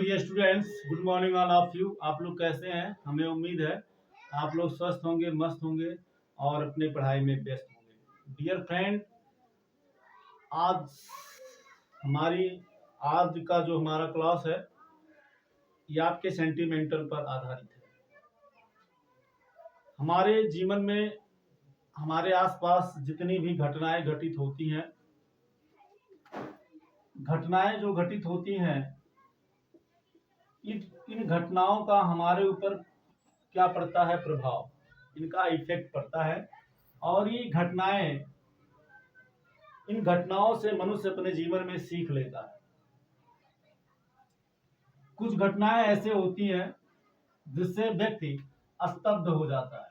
Dear students, good morning all of you. आप लोग कैसे हैं? हमें उम्मीद है आप लोग स्वस्थ होंगे, मस्त होंगे और अपने पढ़ाई में व्यस्त होंगे। डियर फ्रेंड, आज हमारी आज का जो हमारा क्लास है ये आपके सेंटिमेंटल पर आधारित है। हमारे जीवन में हमारे आसपास जितनी भी घटनाएं घटित होती हैं, घटनाएं जो घटित होती हैं, इन घटनाओं का हमारे ऊपर क्या पड़ता है प्रभाव, इनका इफेक्ट पड़ता है। और इन घटनाओं से मनुष्य अपने जीवन में सीख लेता है। कुछ घटनाएं ऐसे होती हैं जिससे व्यक्ति स्तब्ध हो जाता है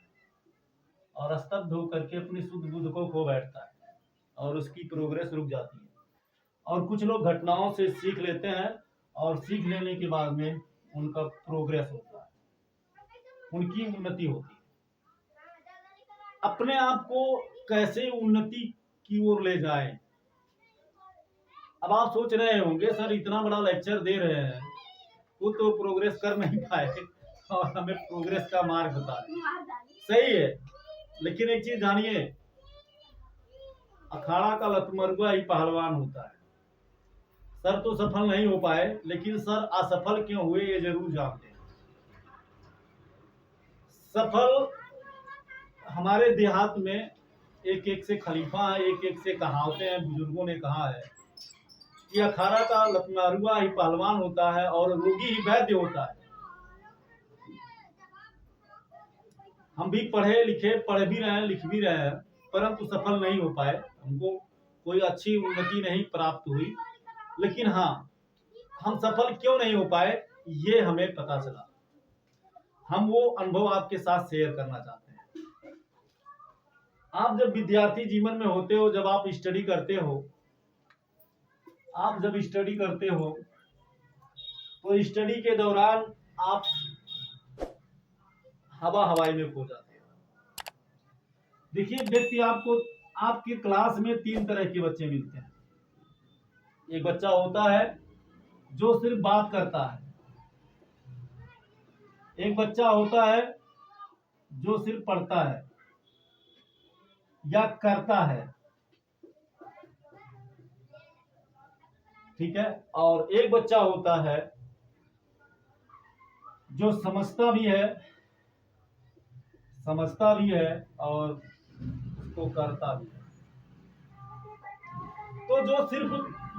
और स्तब्ध होकर के अपनी शुद्ध बुद्ध को खो बैठता है और उसकी प्रोग्रेस रुक जाती है। और कुछ लोग घटनाओं से सीख लेते हैं और सीख लेने के बाद में उनका प्रोग्रेस होता है, उनकी उन्नति होती है। अपने आप को कैसे उन्नति की ओर ले जाएं। अब आप सोच रहे होंगे सर इतना बड़ा लेक्चर दे रहे हैं, वो तो प्रोग्रेस कर नहीं पाए और हमें प्रोग्रेस का मार्ग बता रहे। सही है, लेकिन एक चीज जानिए, अखाड़ा का लतमरुआ ही पहलवान होता है। सर तो सफल नहीं हो पाए, लेकिन सर असफल क्यों हुए ये जरूर जानते हैं। सफल हमारे देहात में एक एक से खलीफा है, एक एक से कहावतें हैं। बुजुर्गों ने कहा है कि अखाड़ा का लतमरुआ ही पहलवान होता है और रोगी ही वैद्य होता है। हम भी पढ़े भी रहे हैं, लिख भी रहे हैं, परंतु सफल नहीं हो पाए, हमको कोई अच्छी उन्नति नहीं प्राप्त हुई। लेकिन हाँ, हम सफल क्यों नहीं हो पाए ये हमें पता चला। हम वो अनुभव आपके साथ शेयर करना चाहते हैं। आप जब विद्यार्थी जीवन में होते हो, जब आप स्टडी करते हो, तो स्टडी के दौरान आप हवाई में खो जाते हो। देखिए व्यक्ति आपके क्लास में 3 तरह के बच्चे मिलते हैं। एक बच्चा होता है जो सिर्फ बात करता है, एक बच्चा होता है जो सिर्फ पढ़ता है या करता है, ठीक है, और एक बच्चा होता है जो समझता भी और उसको करता भी है। तो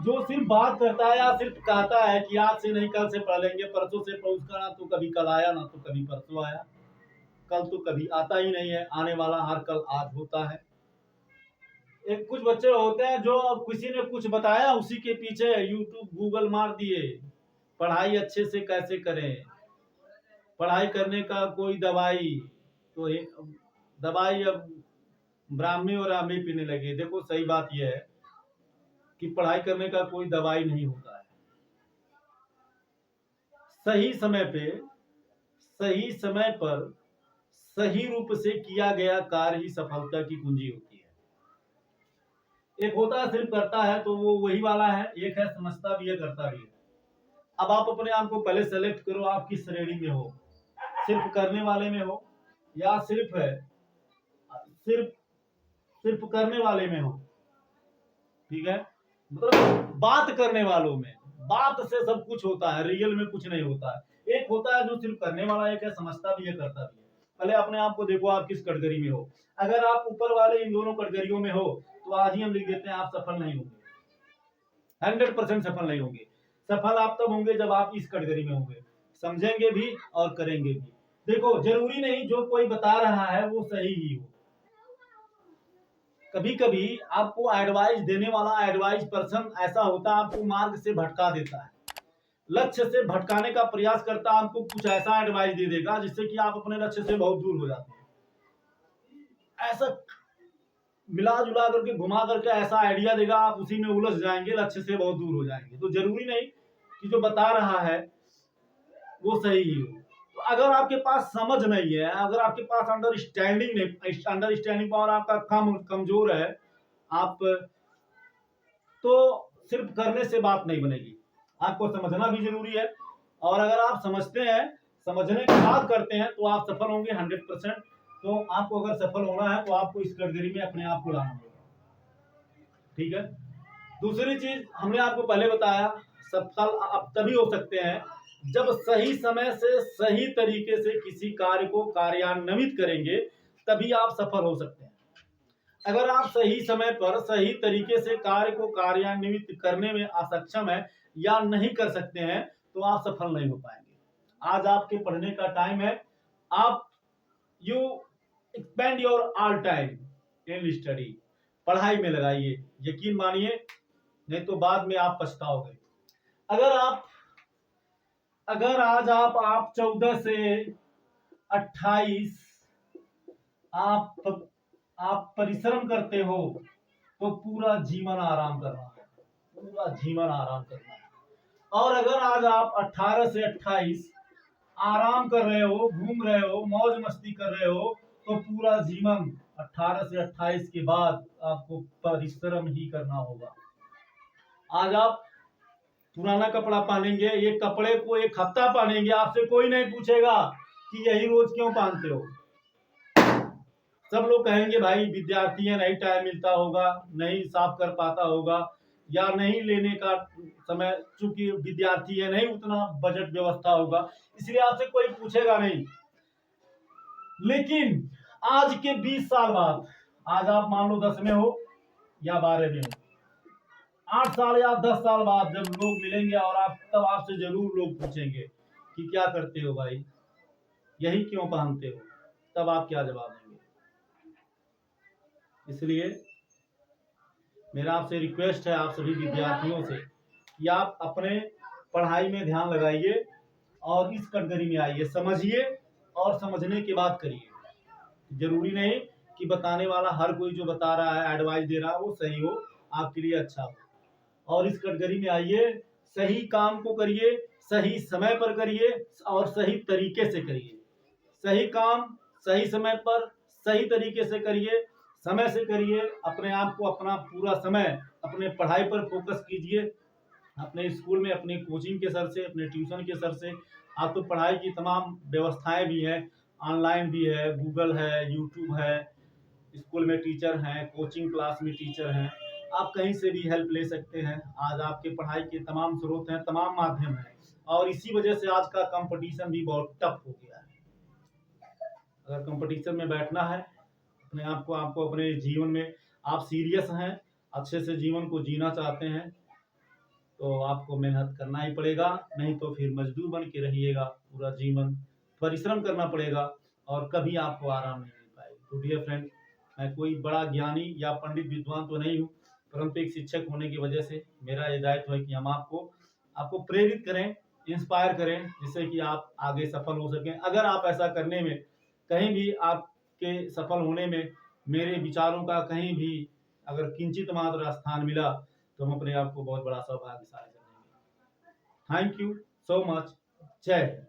जो सिर्फ बात करता है या सिर्फ कहता है कि आज से नहीं कल से पढ़ लेंगे, परसों से उसका ना तो कभी कल आया ना तो कभी परसों आया, कल तो कभी आता ही नहीं है, आने वाला हर कल आज होता है। एक कुछ बच्चे होते हैं जो किसी ने कुछ बताया उसी के पीछे यूट्यूब गूगल मार दिए, पढ़ाई अच्छे से कैसे करें, पढ़ाई करने का कोई दवाई, तो दवाई अब ब्राह्मी और आमी पीने लगे। देखो सही बात यह है कि पढ़ाई करने का कोई दवाई नहीं होता है। सही समय पर सही रूप से किया गया कार्य ही सफलता की कुंजी होती है। एक होता है सिर्फ करता है, तो वो वही वाला है। एक है समझता भी है, करता भी है। अब आप अपने आप को पहले सेलेक्ट करो, आप किस श्रेणी में हो, सिर्फ करने वाले में हो या सिर्फ करने वाले में हो, ठीक है, मतलब बात करने वालों में। बात से सब कुछ होता है, रियल में कुछ नहीं होता है। एक होता है जो सिर्फ करने वाला, एक है समझता भी है, करता भी है। पहले अपने आप को देखो आप किस कैटेगरी में हो। अगर आप ऊपर वाले इन दोनों कैटेगरियों में हो तो आज ही हम लिख देते हैं आप सफल नहीं होंगे, 100% सफल नहीं होंगे। सफल आप तब होंगे जब आप इस कैटेगरी में होंगे, समझेंगे भी और करेंगे भी। देखो जरूरी नहीं जो कोई बता रहा है वो सही ही हो। कभी कभी आपको एडवाइस देने वाला एडवाइस पर्सन ऐसा होता है, आपको मार्ग से भटका देता है, लक्ष्य से भटकाने का प्रयास करता है, आपको कुछ ऐसा एडवाइस दे देगा जिससे कि आप अपने लक्ष्य से बहुत दूर हो जाते हैं। ऐसा मिला जुला करके घुमा करके ऐसा आइडिया देगा, आप उसी में उलझ जाएंगे, लक्ष्य से बहुत दूर हो जाएंगे। तो जरूरी नहीं कि जो बता रहा है वो सही ही हो। तो अगर आपके पास समझ नहीं है, अगर आपके पास अंडरस्टैंडिंग पावर आपका कमजोर है, आप तो सिर्फ करने से बात नहीं बनेगी, आपको समझना भी जरूरी है और अगर आप समझते हैं, समझने के बाद करते हैं तो आप सफल होंगे 100%। तो आपको अगर सफल होना है तो आपको इस कैटेगरी में अपने आप को लाना होगा, ठीक है। दूसरी चीज हमने आपको पहले बताया, सफल आप तभी हो सकते हैं जब सही समय से सही तरीके से किसी कार्य को कार्यान्वित करेंगे, तभी आप सफल हो सकते हैं। अगर आप सही समय पर सही तरीके से कार्य को कार्यान्वित करने में असक्षम है या नहीं कर सकते हैं तो आप सफल नहीं हो पाएंगे। आज आपके पढ़ने का टाइम है। आप you spend your all time in study, पढ़ाई में लगाइए, यकीन मानिए, नहीं तो बाद में आप पछताओगे। अगर आज आप 14 से 28 आप परिश्रम करते हो तो पूरा जीवन आराम करना है, पूरा जीवन आराम करना है। और अगर आज आप 18 से 28 आराम कर रहे हो, घूम रहे हो, मौज मस्ती कर रहे हो, तो पूरा जीवन 18 से 28 के बाद आपको परिश्रम ही करना होगा। आज आप पुराना कपड़ा पहनेंगे, ये कपड़े को एक हफ्ता पहनेंगे, आपसे कोई नहीं पूछेगा कि यही रोज क्यों पहनते हो। सब लोग कहेंगे भाई विद्यार्थी है, नहीं टाइम मिलता होगा, नहीं साफ कर पाता होगा, या नहीं लेने का समय, चूंकि विद्यार्थी है नहीं उतना बजट व्यवस्था होगा, इसलिए आपसे कोई पूछेगा नहीं। लेकिन आज के 20 साल बाद, आज आप मान लो 10 में हो या 12 में हो, 8 साल या 10 साल बाद जब लोग मिलेंगे और तब आपसे जरूर लोग पूछेंगे कि क्या करते हो भाई, यही क्यों पहनते हो, तब आप क्या जवाब देंगे। इसलिए मेरा आपसे रिक्वेस्ट है, आप सभी विद्यार्थियों से, कि आप अपने पढ़ाई में ध्यान लगाइए और इस कैटेगरी में आइए, समझिए और समझने के बाद करिए। जरूरी नहीं कि बताने वाला हर कोई जो बता रहा है, एडवाइस दे रहा है, वो सही हो, आपके लिए अच्छा हो। और इस कैटेगरी में आइए, सही काम को करिए, सही समय पर करिए और सही तरीके से करिए। सही काम सही समय पर सही तरीके से करिए, समय से करिए। अपने आप को, अपना पूरा समय अपने पढ़ाई पर फोकस कीजिए। अपने स्कूल में अपने कोचिंग के सर से, अपने ट्यूशन के सर से, आप तो पढ़ाई की तमाम व्यवस्थाएं भी हैं, ऑनलाइन भी है, गूगल है, यूट्यूब है, स्कूल में टीचर हैं, कोचिंग क्लास में टीचर हैं, आप कहीं से भी हेल्प ले सकते हैं। आज आपके पढ़ाई के तमाम स्रोत हैं, तमाम माध्यम हैं, और इसी वजह से आज का कंपटीशन भी बहुत टफ हो गया है। अगर कंपटीशन में बैठना है, अपने आप को, आपको अपने जीवन में आप सीरियस हैं, अच्छे से जीवन को जीना चाहते हैं, तो आपको मेहनत करना ही पड़ेगा, नहीं तो फिर मजदूर बन के रहिएगा पूरा जीवन, परिश्रम करना पड़ेगा और कभी आपको आराम नहीं मिल पाएगा। तो डियर फ्रेंड, मैं कोई बड़ा ज्ञानी या पंडित विद्वान तो नहीं हूँ, परंतु एक शिक्षक होने की वजह से मेरा ये दायित्व है कि हम आपको प्रेरित करें, इंस्पायर करें, जिससे कि आप आगे सफल हो सकें। अगर आप ऐसा करने में, कहीं भी आपके सफल होने में मेरे विचारों का कहीं भी अगर किंचित मात्र स्थान मिला, तो हम अपने आप को बहुत बड़ा सौभाग्यशाली समझेंगे। Thank you so much. जय हिंद।